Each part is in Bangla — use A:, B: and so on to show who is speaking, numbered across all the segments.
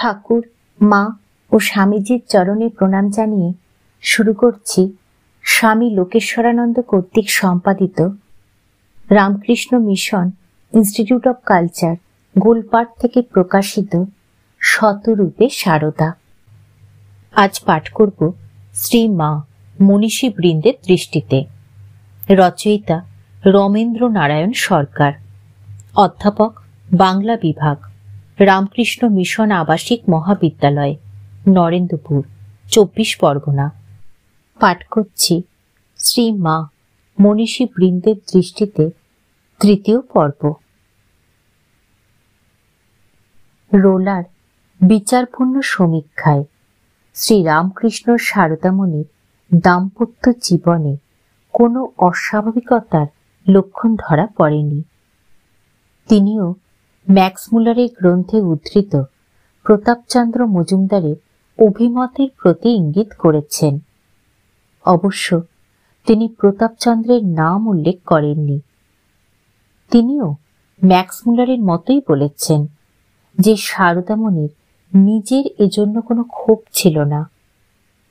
A: ঠাকুর, মা ও স্বামীজির চরণে প্রণাম জানিয়ে শুরু করছি স্বামী লোকেশ্বরানন্দ কর্তৃক সম্পাদিত Ramakrishna mission institute of culture, Golpark থেকে প্রকাশিত শতরূপে সারদা। আজ পাঠ করব শ্রী মা মনীষী বৃন্দের দৃষ্টিতে। রচয়িতা রমেন্দ্র নারায়ণ সরকার, অধ্যাপক বাংলা বিভাগ, রামকৃষ্ণ মিশন আবাসিক মহাবিদ্যালয়, নরেন্দ্রপুর, 24 পরগনা। পাঠ করছি শ্রী মা মনীষী বৃন্দের দৃষ্টিতে, তৃতীয় পর্ব। রোলার বিচারপূর্ণ সমীক্ষায় শ্রী রামকৃষ্ণ সারদামণির দাম্পত্য জীবনে কোনো অস্বাভাবিকতার লক্ষণ ধরা পড়েনি। তিনিও ম্যাক্সমূলারের গ্রন্থে উদ্ধৃত প্রতাপচন্দ্র মজুমদারের অভিমতের প্রতি ইঙ্গিত করেছেন। অবশ্য তিনি প্রতাপচন্দ্রের নাম উল্লেখ করেননি। তিনিও ম্যাক্সমূলারের মতোই বলেছেন যে সারদামণির নিজের এজন্য কোনো ক্ষোভ ছিল না,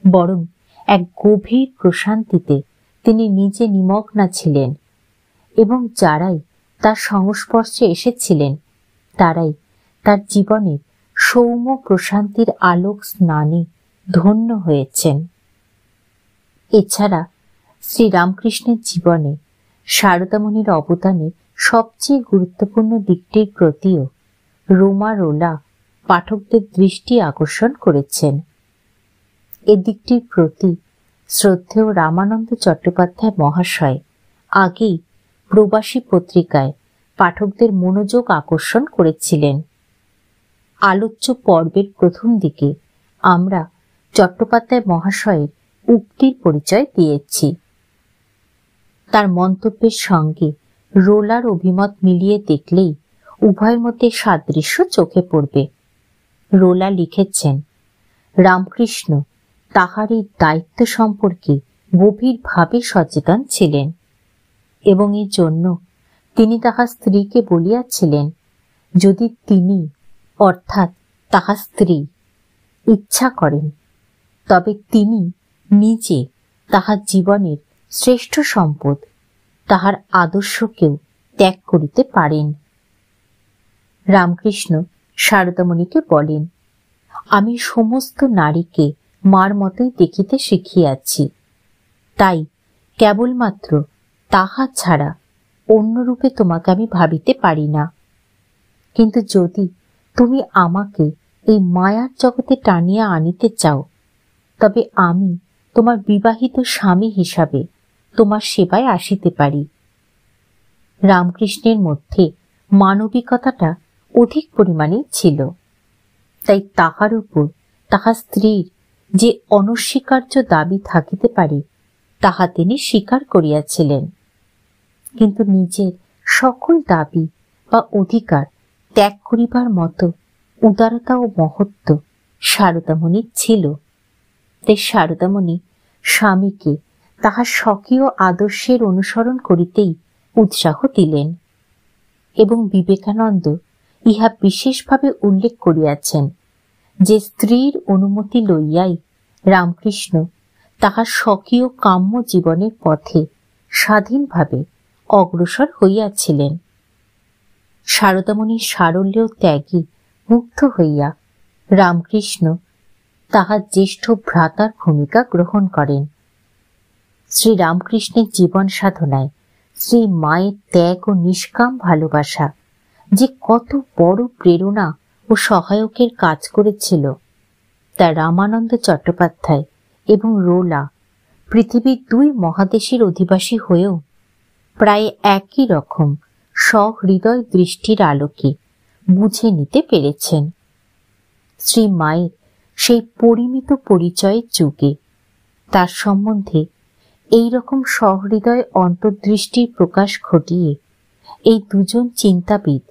A: বরং এক গভীর প্রশান্তিতে তিনি নিজে নিমগ্না ছিলেন এবং যারাই তার সংস্পর্শে এসেছিলেন তারাই তার জীবনের সৌম্য প্রশান্তির আলোক স্নানে ধন্য হয়েছেন। এছাড়া শ্রীরামকৃষ্ণের জীবনে সারদামণির অবদানের সবচেয়ে গুরুত্বপূর্ণ দিকটির প্রতিও রোমা রোলা পাঠকদের দৃষ্টি আকর্ষণ করেছেন। এ দিকটির প্রতি শ্রদ্ধেয় রামানন্দ চট্টোপাধ্যায় মহাশয় আগেই প্রবাসী পত্রিকায় পাঠকদের মনোযোগ আকর্ষণ করেছিলেন। আলোচ্য পর্বের প্রথম দিকে আমরা চট্টোপাধ্যায় মহাশয়ের উক্তির পরিচয় দিয়েছি। তার মন্তব্যের সঙ্গে রোলার অভিমত মিলিয়ে দেখলেই উভয়ের মধ্যে সাদৃশ্য চোখে পড়বে। রোলা লিখেছেন, রামকৃষ্ণ তাহার এই দায়িত্ব সম্পর্কে গভীরভাবে সচেতন ছিলেন এবং এর জন্য তিনি তাহার স্ত্রীকে বলিয়াছিলেন, যদি তিনি অর্থাৎ তাহার স্ত্রী ইচ্ছা করেন তবে তিনি নিজে তাহার জীবনের শ্রেষ্ঠ সম্পদ তাহার আদর্শকেও ত্যাগ করিতে পারেন। রামকৃষ্ণ সারদামণিকে বলেন, আমি সমস্ত নারীকে মার মতোই দেখিতে শিখিয়াছি, তাই কেবলমাত্র তাহা ছাড়া অন্য রূপে তোমাকে আমি ভাবিতে পারি না। কিন্তু যদি তুমি আমাকে এই মায়ার জগতে টানিয়া আনিতে চাও তবে আমি তোমার বিবাহিত স্বামী হিসাবে তোমার সেবায় আসিতে পারি। রামকৃষ্ণের মধ্যে মানবিকতাটা অধিক পরিমাণে ছিল, তাই তাহার উপর তাহার স্ত্রীর যে অনস্বীকার্য দাবি থাকিতে পারে তাহা তিনি স্বীকার করিয়াছিলেন। কিন্তু নিজের সকল দাবি বা অধিকার ত্যাগ করিবার মতো উদারতা ও মহত্ব সারদামণির ছিল। তাই সারদামণি স্বামীকে তাহার স্বকীয় আদর্শের অনুসরণ করিতেই উৎসাহ দিলেন এবং বিবেকানন্দ ইহা বিশেষভাবে উল্লেখ করিয়াছেন যে স্ত্রীর অনুমতি লইয়াই রামকৃষ্ণ তাহার স্বকীয় কাম্য জীবনের পথে স্বাধীনভাবে অগ্রসর হইয়াছিলেন। সারদামণির সারল্য ত্যাগে মুগ্ধ হইয়া রামকৃষ্ণ তাহার জ্যেষ্ঠ ভ্রাতার ভূমিকা গ্রহণ করেন। শ্রী রামকৃষ্ণের জীবন সাধনায় শ্রী মায়ের ত্যাগ ও নিষ্কাম ভালোবাসা যে কত বড় প্রেরণা ও সহায়কের কাজ করেছিল তা রামানন্দ চট্টোপাধ্যায় এবং রোলা পৃথিবীর 2 মহাদেশের অধিবাসী হয়েও প্রায় একই রকম সহৃদয় দৃষ্টির আলোকে বুঝে নিতে পেরেছেন। শ্রী মায়ের সেই পরিমিত পরিচয়ের যুগে তার সম্বন্ধে এই রকম সহৃদয় অন্তর্দৃষ্টির প্রকাশ ঘটিয়ে এই দুজন চিন্তাবিদ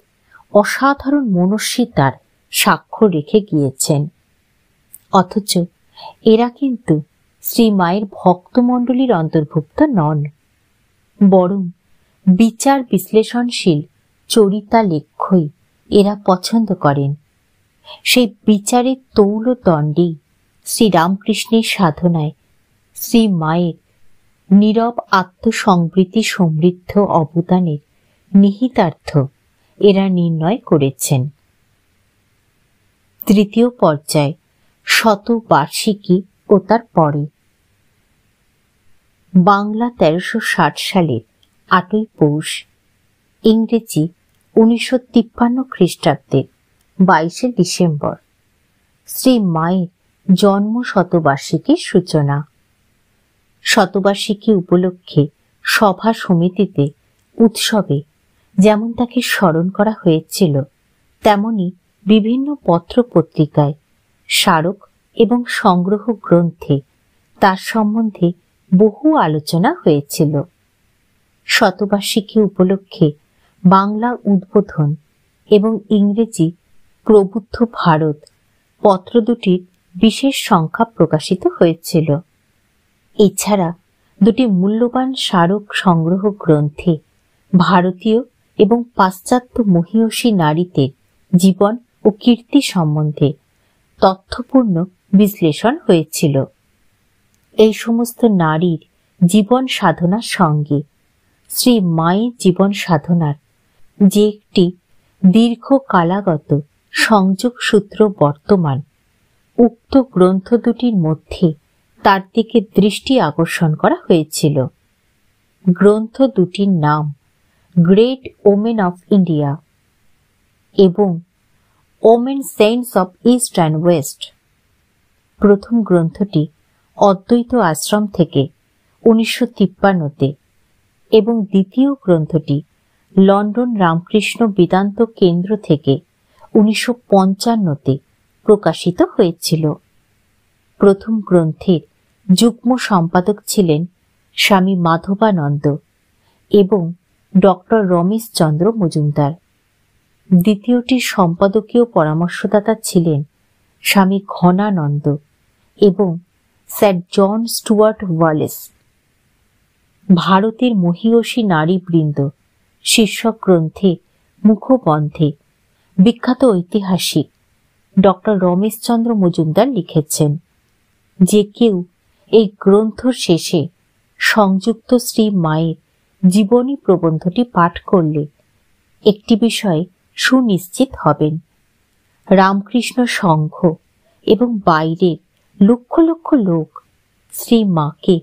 A: অসাধারণ মনস্বিতার স্বাক্ষর রেখে গিয়েছেন। অথচ এরা কিন্তু শ্রী মায়ের ভক্তমণ্ডলীর অন্তর্ভুক্ত নন, বরং বিচার বিশ্লেষণশীল চরিতালেখ্যই এরা পছন্দ করেন সেই বিচারের তৌল দণ্ডেই শ্রীরামকৃষ্ণের সাধনায় শ্রী মায়ের নীরব আত্মসংবৃতি সমৃদ্ধ অবদানের নিহিতার্থ এরা নির্ণয় করেছেন। তৃতীয় পর্যায়, শতবার্ষিকী ও তার পরে। বাংলা 1360 সালের 8ই পৌষ, ইংরেজি 1953 খ্রিস্টাব্দের 22 ডিসেম্বর শ্রী মায়ের জন্ম শতবার্ষিকীর সূচনা। শতবার্ষিকী উপলক্ষে সভা সমিতিতে উৎসবে যেমন তাকে স্মরণ করা হয়েছিল, তেমনি বিভিন্ন পত্র পত্রিকায়, স্মারক এবং সংগ্রহ গ্রন্থে তার সম্বন্ধে বহু আলোচনা হয়েছিল। শতবার্ষিকী উপলক্ষে বাংলা উদ্বোধন এবং ইংরেজি প্রবুদ্ধ ভারত পত্র দুটির বিশেষ সংখ্যা প্রকাশিত হয়েছিল। এছাড়া দুটি মূল্যবান স্মারক সংগ্রহ গ্রন্থে ভারতীয় এবং পাশ্চাত্য মহীয়সী নারীদের জীবন ও কীর্তি সম্বন্ধে তথ্যপূর্ণ বিশ্লেষণ হয়েছিল। এই সমস্ত নারীর জীবন সাধনার সঙ্গে শ্রী মায়ের জীবন সাধনার যে একটি দীর্ঘ কালাগত সংযোগ সূত্র বর্তমান, উক্ত গ্রন্থ দুটির মধ্যে তার দিকে দৃষ্টি আকর্ষণ করা হয়েছিল। গ্রন্থ দুটির নাম গ্রেট ওমেন অফ ইন্ডিয়া এবং women cents of east and West. প্রথম গ্রন্থটি অদ্বৈত আশ্রম থেকে 1953-তে এবং দ্বিতীয় গ্রন্থটি লন্ডন রামকৃষ্ণ বেদান্ত কেন্দ্র থেকে 1955-তে প্রকাশিত হয়েছিল। প্রথম গ্রন্থের যুগ্ম সম্পাদক ছিলেন স্বামী মাধবানন্দ এবং ডক্টর রমেশচন্দ্র মজুমদার। দ্বিতীয়টির সম্পাদকীয় পরামর্শদাতা ছিলেন স্বামী ঘনানন্দ এবং স্যার জন স্টুয়ার্ট ওয়ালেস। ভারতের মহীয়সী নারীবৃন্দ শীর্ষক গ্রন্থে মুখবন্ধে বিখ্যাত ঐতিহাসিক ডক্টর রমেশচন্দ্র মজুমদার লিখেছেন, যে কেউ এই গ্রন্থ শেষে সংযুক্ত শ্রী মায়ের জীবনী প্রবন্ধটি পাঠ করলে একটি বিষয়ে সুনিশ্চিত হবেন, রামকৃষ্ণ সংঘ এবং বাইরের লক্ষ লক্ষ লোক শ্রী মাকে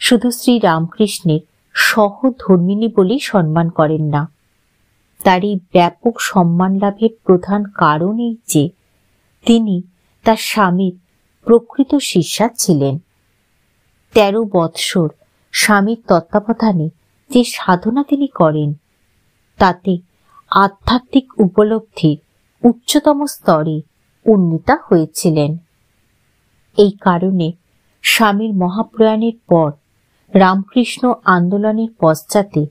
A: শুধু শ্রী রামকৃষ্ণের সহধর্মিণী বলেই সম্মান করেন না। তার এই ব্যাপক সম্মান লাভের প্রধান কারণ এই যে তিনি তার স্বামীর প্রকৃত শিষ্যা ছিলেন। 13 বৎসর স্বামীর তত্ত্বাবধানে যে সাধনা তিনি করেন, তাতে আধ্যাত্মিক উপলব্ধির উচ্চতম স্তরে উন্নীতা হয়েছিলেন। এই কারণে স্বামীর মহাপ্রয়াণের পর রামকৃষ্ণ আন্দোলনের পশ্চাতে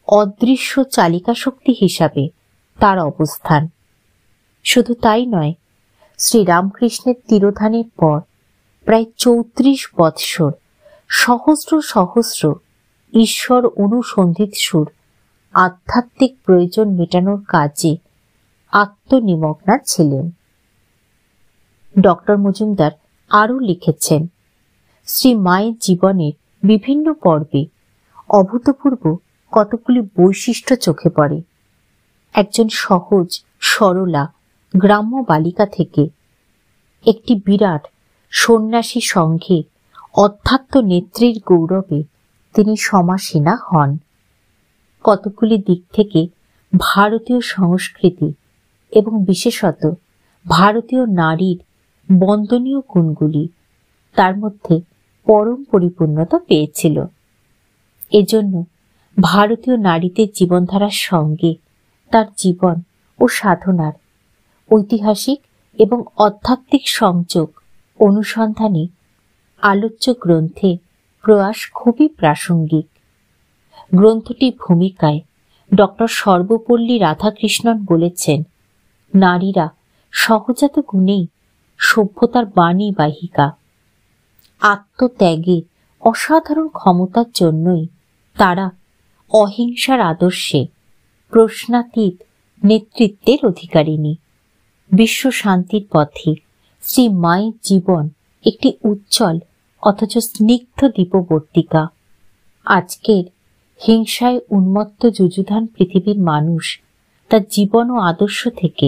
A: অদৃশ্য চালিকা শক্তি হিসাবে তার অবস্থান। শুধু তাই নয়, শ্রীরামকৃষ্ণের তিরোধানের পর প্রায় 34 বৎসর সহস্র সহস্র ঈশ্বর অনুসন্ধিৎসুর আধ্যাত্মিক প্রয়োজন মেটানোর কাজে আত্মনিমগ্না ছিলেন। ডক্টর মজুমদার আরও লিখেছেন, শ্রী মায়ের জীবনের বিভিন্ন পর্বে অভূতপূর্ব কতগুলি বৈশিষ্ট্য চোখে পড়ে। একজন সহজ সরলা গ্রাম্য বালিকা থেকে একটি বিরাট সন্ন্যাসী সংঘের অধ্যাত্ম নেত্রীর গৌরবে তিনি সমাসীনা হন। কতগুলি দিক থেকে ভারতীয় সংস্কৃতি এবং বিশেষত ভারতীয় নারীর বন্দনীয় গুণগুলি তার মধ্যে পরম পরিপূর্ণতা পেয়েছিল। এজন্য ভারতীয় নারীদের জীবনধারার সঙ্গে তার জীবন ও সাধনার ঐতিহাসিক এবং আধ্যাত্মিক সংযোগ অনুসন্ধানে আলোচ্য গ্রন্থে প্রয়াস খুবই প্রাসঙ্গিক। গ্রন্থটির ভূমিকায় ডক্টর সর্বপল্লী রাধাকৃষ্ণন বলেছেন, নারীরা সহজাত গুণেই সভ্যতার বাণী বাহিকা। আত্মত্যাগের অসাধারণ ক্ষমতার জন্যই তারা অহিংসার আদর্শে প্রশ্নাতীত নেতৃত্বের অধিকারিণী। বিশ্ব শান্তির পথে শ্রী মায়ের জীবন একটি উজ্জ্বল অথচ স্নিগ্ধ দীপবর্তিকা। আজকের হিংসায় উন্মত্ত যুযুধান পৃথিবীর মানুষ তার জীবন ও আদর্শ থেকে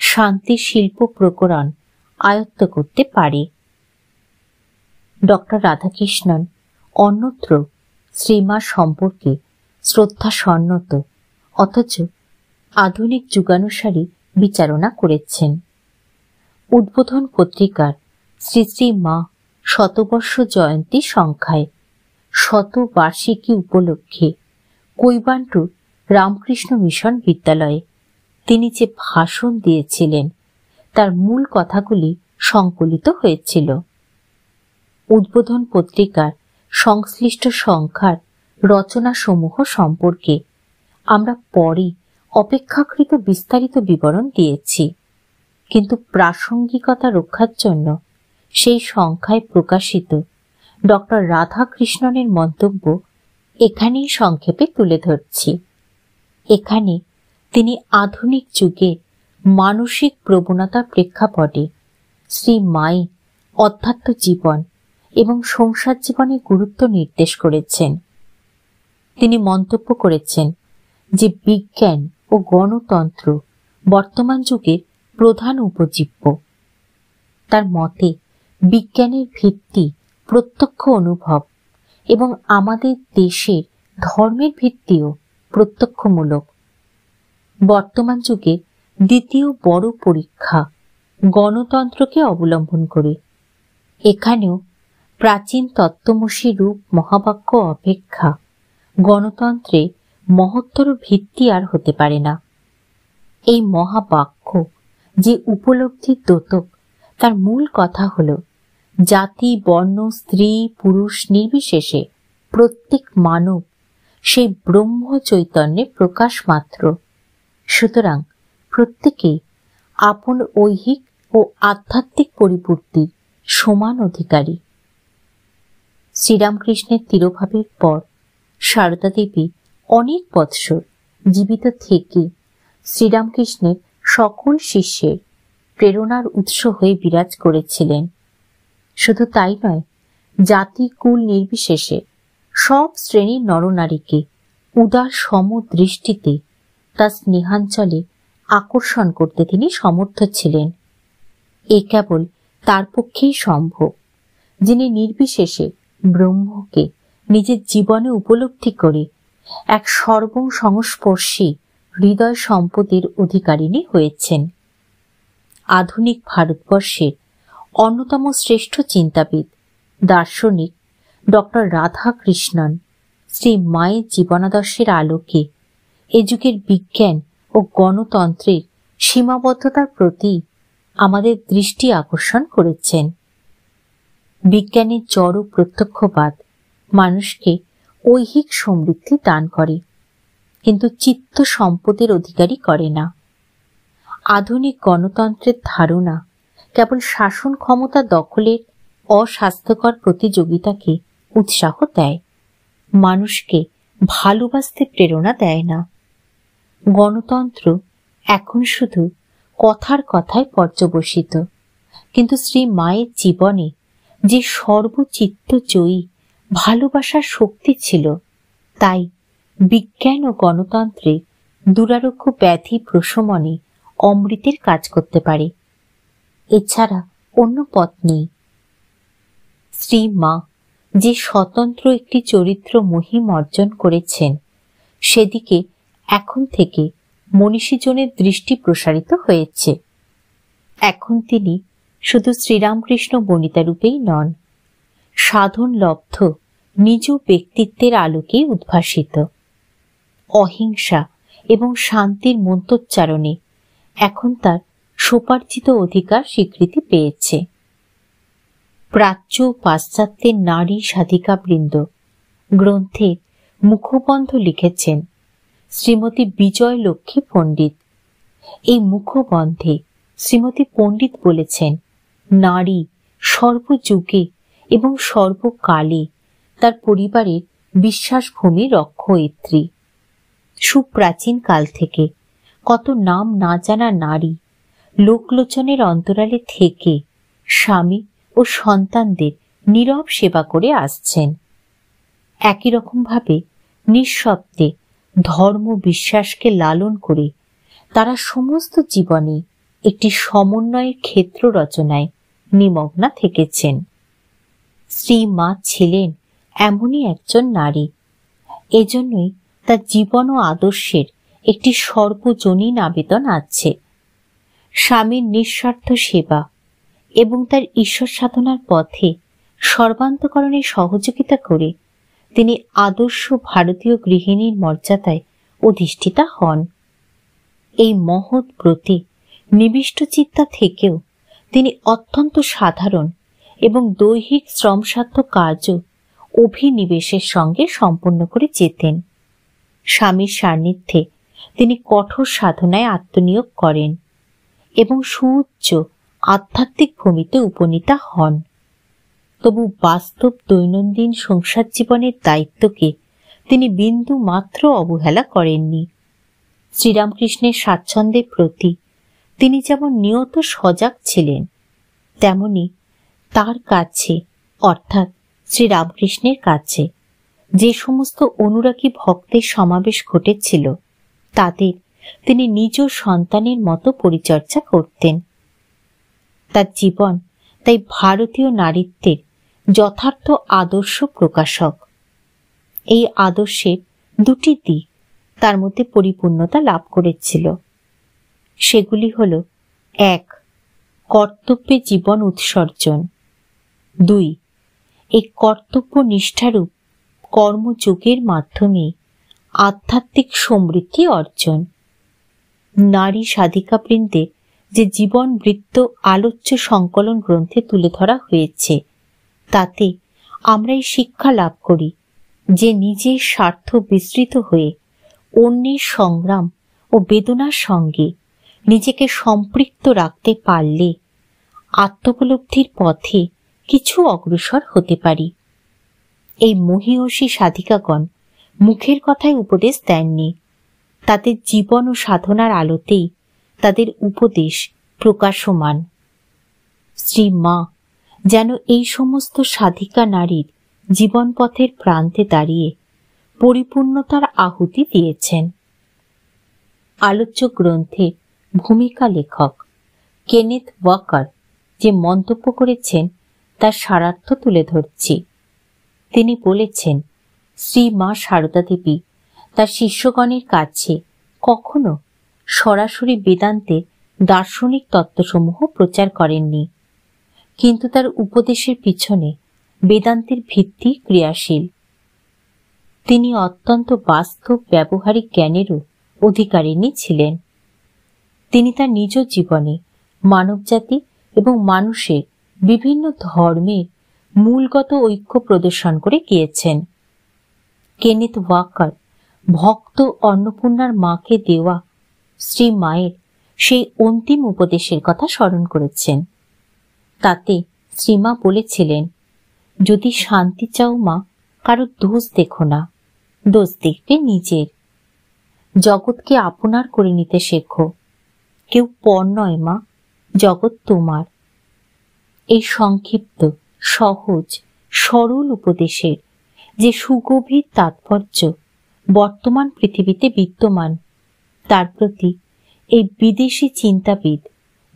A: শান্তির শিল্প প্রকরণ আয়ত্ত করতে পারে। ডক্টর রাধাকৃষ্ণন অন্যত্র শ্রীমা সম্পর্কে শ্রদ্ধা সন্নত অথচ আধুনিক যুগানুসারী বিচারণা করেছেন। উদ্বোধন পত্রিকার শ্রী শ্রী মা শতবর্ষ জয়ন্তী সংখ্যায় শতবার্ষিকী উপলক্ষে কৈবান্টুর রামকৃষ্ণ মিশন বিদ্যালয়ে তিনি যে ভাষণ দিয়েছিলেন তার মূল কথাগুলি সংকলিত হয়েছিল। উদ্বোধন পত্রিকার সংশ্লিষ্ট সংখ্যার রচনাসমূহ সম্পর্কে আমরা পরে অপেক্ষাকৃত বিস্তারিত বিবরণ দিয়েছি, কিন্তু প্রাসঙ্গিকতা রক্ষার জন্য সেই সংখ্যায় প্রকাশিত ডক্টর রাধাকৃষ্ণনের মন্তব্য এখানেই সংক্ষেপে তুলে ধরছি। এখানে তিনি আধুনিক যুগের মানসিক প্রবণতার প্রেক্ষাপটে শ্রী মায়ের অধ্যাত্ম জীবন এবং সংসার জীবনের গুরুত্ব নির্দেশ করেছেন। তিনি মন্তব্য করেছেন যে বিজ্ঞান ও গণতন্ত্র বর্তমান যুগের প্রধান উপজীব্য। তার মতে বিজ্ঞানের ভিত্তি প্রত্যক্ষ অনুভব এবং আমাদের দেশের ধর্মের ভিত্তিও প্রত্যক্ষমূলক। বর্তমান যুগে দ্বিতীয় বড় পরীক্ষা গণতন্ত্রকে অবলম্বন করে। এখানেও প্রাচীন তত্ত্বমসী রূপ মহাবাক্য অপেক্ষা গণতন্ত্রে মহত্তর ভিত্তি আর হতে পারে না। এই মহাবাক্য যে উপলব্ধির দ্যোতক, তার মূল কথা হল জাতি, বর্ণ, স্ত্রী, পুরুষ নির্বিশেষে প্রত্যেক মানব সেই ব্রহ্ম চৈতন্যের প্রকাশ মাত্র। সুতরাং প্রত্যেকেই আপন ঐহিক ও আধ্যাত্মিক পরিপূর্তির সমান অধিকারী। শ্রীরামকৃষ্ণের তিরোভাবের পর সারদা দেবী অনেক বৎসর জীবিত থেকে শ্রীরামকৃষ্ণের সকল শিষ্যের প্রেরণার উৎস হয়ে বিরাজ করেছিলেন। শুধু তাই নয়, জাতি কুল নির্বিশেষে সব শ্রেণীর নরনারীকে উদার সমদৃষ্টিতে তার স্নেহাঞ্চলে আকর্ষণ করতে তিনি সমর্থ ছিলেন। এ কেবল তার পক্ষেই সম্ভব, যিনি নির্বিশেষে ব্রহ্মকে নিজের জীবনে উপলব্ধি করে এক সর্বসংস্পর্শী হৃদয় সম্পদের অধিকারিণী হয়েছেন। আধুনিক ভারতবর্ষের অন্যতম শ্রেষ্ঠ চিন্তাবিদ, দার্শনিক ডক্টর রাধাকৃষ্ণন শ্রী মায়ের জীবনাদর্শের আলোকে এ যুগের বিজ্ঞান ও গণতন্ত্রের সীমাবদ্ধতার প্রতি আমাদের দৃষ্টি আকর্ষণ করেছেন। বিজ্ঞানের জড় প্রত্যক্ষবাদ মানুষকে ঐহিক সমৃদ্ধি দান করে, কিন্তু চিত্ত সম্পদের অধিকারী করে না। আধুনিক গণতন্ত্রের ধারণা কেবল শাসন ক্ষমতা দখলের অস্বাস্থ্যকর প্রতিযোগিতাকে উৎসাহ দেয়, মানুষকে ভালোবাসতে প্রেরণা দেয় না। গণতন্ত্র এখন শুধু কথার কথায় পর্যবসিত, কিন্তু শ্রী মায়ের জীবনে যে সর্বচিত্ত জয়ী ভালোবাসার শক্তি ছিল, তাই বিজ্ঞান ও গণতন্ত্রে দুরারোগ্য ব্যাধি প্রশমনে অমৃতের কাজ করতে পারে। এছাড়া অন্য পথ নেই। শ্রী মা যে স্বতন্ত্র একটি চরিত্র মহিম অর্জন করেছেন, সেদিকে এখন থেকে মনীষীজনের দৃষ্টি প্রসারিত হয়েছে। এখন তিনি শুধু শ্রীরামকৃষ্ণ বনিতারূপেই নন, সাধন লব্ধ নিজ ব্যক্তিত্বের আলোকেই উদ্ভাসিত। অহিংসা এবং শান্তির মন্ত্রোচ্চারণে এখন তার সোপার্জিত অধিকার স্বীকৃতি পেয়েছে। প্রাচ্য ও পাশ্চাত্যের নারী সাধিকাবৃন্দ গ্রন্থের মুখবন্ধ লিখেছেন শ্রীমতী বিজয় লক্ষ্মী পণ্ডিত। এই মুখবন্ধে শ্রীমতী পণ্ডিত বলেছেন, নারী সর্বযুগে এবং সর্বকালে তার পরিবারের বিশ্বাসভূমি রক্ষয়িত্রী। সুপ্রাচীন কাল থেকে কত নাম না জানা নারী লোকলোচনের অন্তরালে থেকে স্বামী ও সন্তানদের নীরব সেবা করে আসছেন। একই রকম ভাবে নিঃশব্দে ধর্ম বিশ্বাসকে লালন করে তারা সমস্ত জীবনে একটি সমন্বয়ের ক্ষেত্র রচনায় নিমগ্না থেকেছেন। শ্রী মা ছিলেন এমনই একজন নারী। এজন্যই তার জীবন ও আদর্শের একটি সর্বজনীন আবেদন আছে। স্বামীর নিঃস্বার্থ সেবা এবং তার ঈশ্বর সাধনার পথে সর্বান্তকরণে সহযোগিতা করে তিনি আদর্শ ভারতীয় গৃহিণীর মর্যাদায় অধিষ্ঠিতা হন। এই মহৎ ব্রতে নিবিষ্ট চিত্তা থেকেও তিনি অত্যন্ত সাধারণ এবং দৈহিক শ্রমসাধ্য কার্য অভিনিবেশের সঙ্গে সম্পন্ন করে যেতেন। স্বামীর সান্নিধ্যে তিনি কঠোর সাধনায় আত্মনিয়োগ করেন এবং সুউচ্চ আধ্যাত্মিক ভূমিতে উপনীতা হন। তবু বাস্তব দৈনন্দিন সংসার জীবনের দায়িত্বকে তিনি বিন্দু মাত্র অবহেলা করেননি। শ্রীরামকৃষ্ণের স্বাচ্ছন্দ্যের প্রতি তিনি যেমন নিয়ত সজাগ ছিলেন, তেমনি তার কাছে অর্থাৎ শ্রীরামকৃষ্ণের কাছে যে সমস্ত অনুরাগী ভক্তের সমাবেশ ঘটেছিল তাদের তিনি নিজ সন্তানের মতো পরিচর্যা করতেন। তার জীবন তাই ভারতীয় নারীত্বের যথার্থ আদর্শ প্রকাশক। এই আদর্শের দুটি দিক তার মধ্যে পরিপূর্ণতা লাভ করেছিল। সেগুলি হল ১. কর্তব্যে জীবন উৎসর্জন, ২. এই কর্তব্য নিষ্ঠারূপ কর্মযোগের মাধ্যমে আধ্যাত্মিক সমৃদ্ধি অর্জন। নারী সাধিকাবৃন্দের যে জীবন বৃত্ত আলোচ্য সংকলন গ্রন্থে তুলে ধরা হয়েছে তাতে আমরা এই শিক্ষা লাভ করি যে নিজের স্বার্থ বিস্তৃত হয়ে অন্যের সংগ্রাম ও বেদনার সঙ্গে নিজেকে সম্পৃক্ত রাখতে পারলে আত্মোপলব্ধির পথে কিছু অগ্রসর হতে পারি। এই মহীয়সী সাধিকাগণ মুখের কথায় উপদেশ দেননি, তাদের জীবন ও সাধনার আলোতেই তাদের উপদেশ প্রকাশমান। শ্রী মা যেন এই সমস্ত সাধিকা নারীর জীবন পথের প্রান্তে দাঁড়িয়ে পরিপূর্ণতার আহুতি দিয়েছেন। আলোচ্য গ্রন্থে ভূমিকা লেখক কেনেথ ওয়াকার যে মন্তব্য করেছেন তার সারার্থ তুলে ধরছি। তিনি বলেছেন, শ্রী মা সারদা দেবী তার শিষ্যগণের কাছে কখনো সরাসরি বেদান্তের দার্শনিক তত্ত্বসমূহ প্রচার করেননি, কিন্তু তার উপদেশের পিছনে বেদান্তের ভিত্তি ক্রিয়াশীল। তিনি অত্যন্ত বাস্তব ব্যবহারিক জ্ঞানেরও অধিকারিণী ছিলেন। তিনি তার নিজ জীবনে মানবজাতি এবং মানুষের বিভিন্ন ধর্মের মূলগত ঐক্য প্রদর্শন করে গিয়েছেন। কেনেথ ওয়াকার ভক্ত অন্নপূর্ণার মাকে দেওয়া শ্রী মায়ের সেই অন্তিম উপদেশের কথা স্মরণ করেছেন। তাতে শ্রীমা বলেছিলেন, যদি শান্তি চাও মা, কারো দোষ দেখো না, দোষ দেখবে নিজের। জগৎকে আপনার করে নিতে শেখো, কেউ পর নয় মা, জগৎ তোমার। এই সংক্ষিপ্ত সহজ সরল উপদেশের যে সুগভীর তাৎপর্য বর্তমান পৃথিবীতে বিদ্যমান তার প্রতি এই বিদেশি চিন্তাবিদ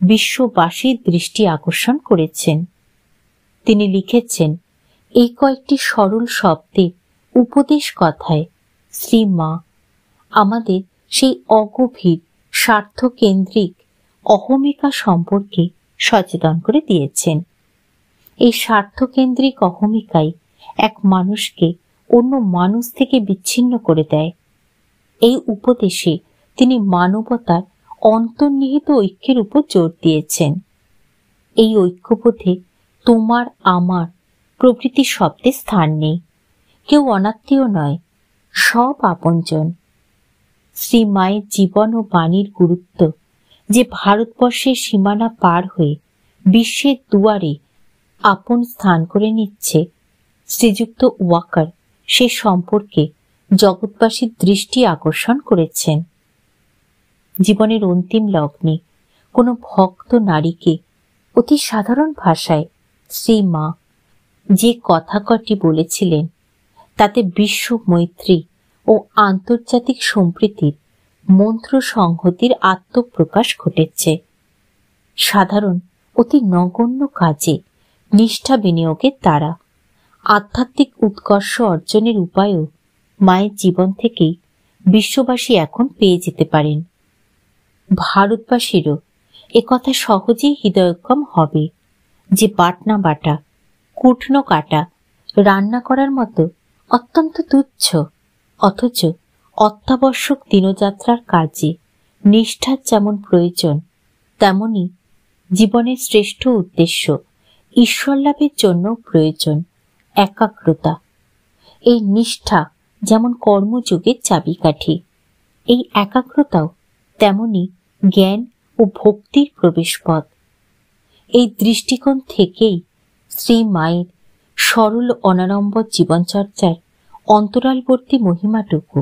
A: বিশ্ববাসীর দৃষ্টি আকর্ষণ করেছেন। তিনি লিখেছেন, এই কয়েকটি সরল শব্দের উপদেশ কথায় শ্রী মা আমাদের সেই অগভীর স্বার্থকেন্দ্রিক অহমিকা সম্পর্কে সচেতন করে দিয়েছেন। এই স্বার্থকেন্দ্রিক অহমিকাই এক মানুষকে অন্য মানুষ থেকে বিচ্ছিন্ন করে দেয়। এই উপদেশে তিনি মানবতার অন্তর্নিহিত ঐক্যের উপর জোর দিয়েছেন। এই ঐক্যবোধে তোমার আমার প্রভৃতি শব্দের স্থান নেই। কেউ অনাত্মীয় নয়, সব আপনজন। শ্রী মায়ের জীবন ও বাণীর গুরুত্ব যে ভারতবর্ষের সীমানা পার হয়ে বিশ্বের দুয়ারে আপন স্থান করে নিচ্ছে, শ্রীযুক্ত ওয়াকার সে সম্পর্কে জগৎবাসীর দৃষ্টি আকর্ষণ করেছেন। জীবনের অন্তিম লগ্নে কোনো ভক্ত নারীকে অতি সাধারণ ভাষায় শ্রী মা যে কথা কটি বলেছিলেন, তাতে বিশ্ব মৈত্রী ও আন্তর্জাতিক সম্প্রীতির মন্ত্র সংহতির আত্মপ্রকাশ ঘটেছে। সাধারণ অতি নগণ্য কাজে নিষ্ঠা বিনিয়োগের দ্বারা আধ্যাত্মিক উৎকর্ষ অর্জনের উপায়ও মায়ের জীবন থেকেই বিশ্ববাসী এখন পেয়ে যেতে পারেন। ভারতবাসীরও একথা সহজেই হৃদয়ঙ্গম হবে যে বাটনা বাটা, কুটনো কাটা, রান্না করার মতো অত্যন্ত তুচ্ছ অথচ অত্যাবশ্যক দিনযাত্রার কাজে নিষ্ঠার যেমন প্রয়োজন, তেমনি জীবনের শ্রেষ্ঠ উদ্দেশ্য ঈশ্বর লাভের জন্য প্রয়োজন একাগ্রতা। এই নিষ্ঠা যেমন কর্মযোগের চাবিকাঠি, এই একাগ্রতাও তেমনি জ্ঞান ও ভক্তির প্রবেশপথ। এই দৃষ্টিকোণ থেকেই শ্রী মায়ের সরল অনাড়ম্বর জীবনচর্চার অন্তরালবর্তী মহিমাটুকু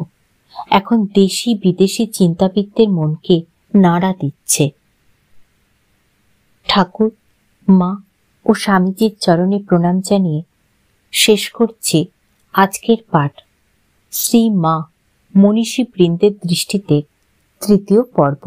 A: এখন দেশি বিদেশি চিন্তাবিদদের মনকে নাড়া দিচ্ছে। ঠাকুর, মা ও স্বামীজির চরণে প্রণাম জানিয়ে শেষ করছি আজকের পাঠ, শ্রী মা মনীষী বৃন্দের দৃষ্টিতে তৃতীয় পর্ব।